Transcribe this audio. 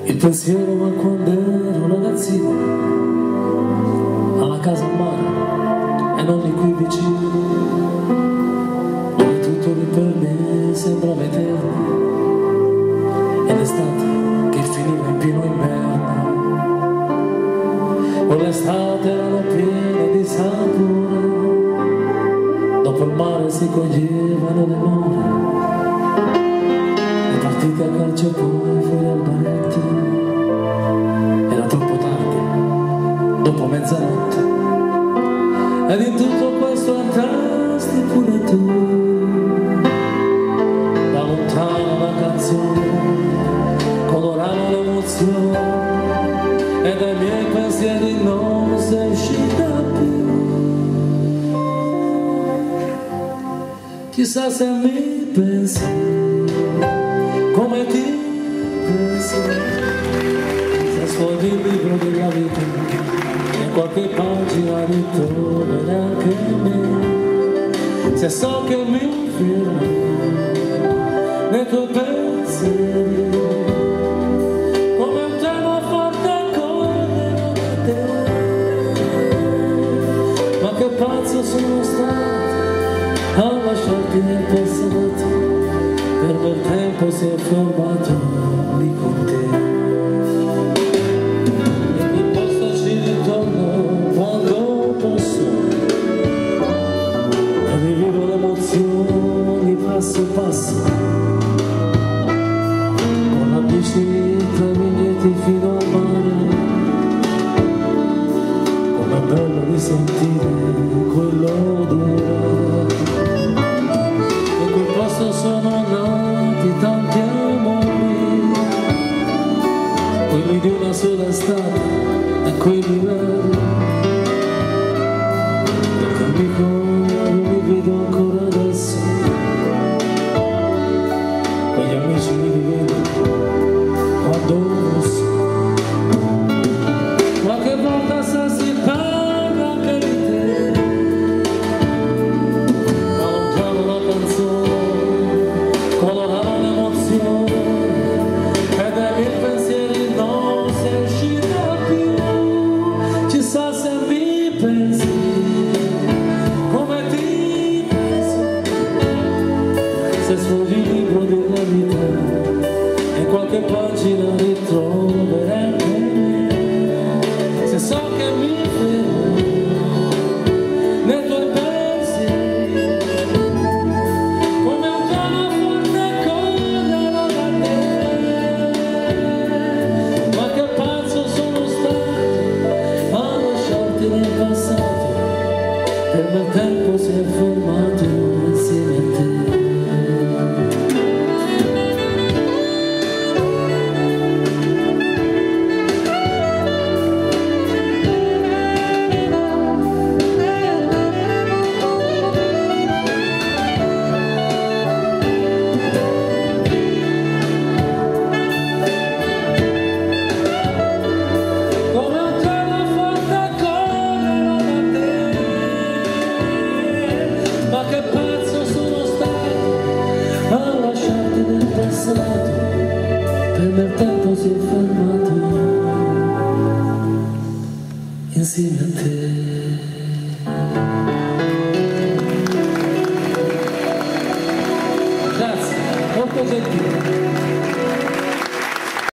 Il pensiero va quando ero ragazzino, alla casa al mare e non di qui vicino, dove tutto lì per me sembrava eterno, ed estate che finiva in pieno inverno. Quell'estate erano piene di sapore, dopo il mare si coglievano le more, le partite a calcio poi fuori al baretto. Era troppo tardi, dopo mezzanotte, ed in tutto questo entrasti pure tu. Da lontano la canzone colorava l'emozione, e dai miei pensieri non sei uscita più. Chissà se mi pensi come ti pensi, se sfoggi il libro della vita, in qualche pagina ritroverai anche me. Se so che mi fermi nei tuoi pensieri, come un treno forte correrò da te. Ma che pazzo sono stato a lasciarti nel passato, per quel tempo si è fermato lì con te. E mi posto ci ritorno quando posso, e rivivo l'emozione di passo passo, con la bici tra i miglietti fino al mare. Com'è bello di sentire quell'odore. Sono nati tanti amori, quelli di una sola estate e quelli veri. Perché amico io mi vedo ancora adesso, con gli amici mi rivedo quando rosso. Qualche volta se si parla anche di te, allontano la canzone colorava l'emozione, e dai miei pensieri non sei uscita più. Chissà se mi pensi come ti pensi, se sfoggi il libro della vita, in qualche pagina ritroverai anche me. Se so che mi fermo nei tuoi pensieri, come un treno forte correrò da te. Ma che pazzo sono stato a lasciarti nel passato, per me il tempo si è fermato insieme a te. Ma che pazzo sono stato a lasciarti nel passato, per me il tempo si è fermato insieme a te. Grazie, molto gentile.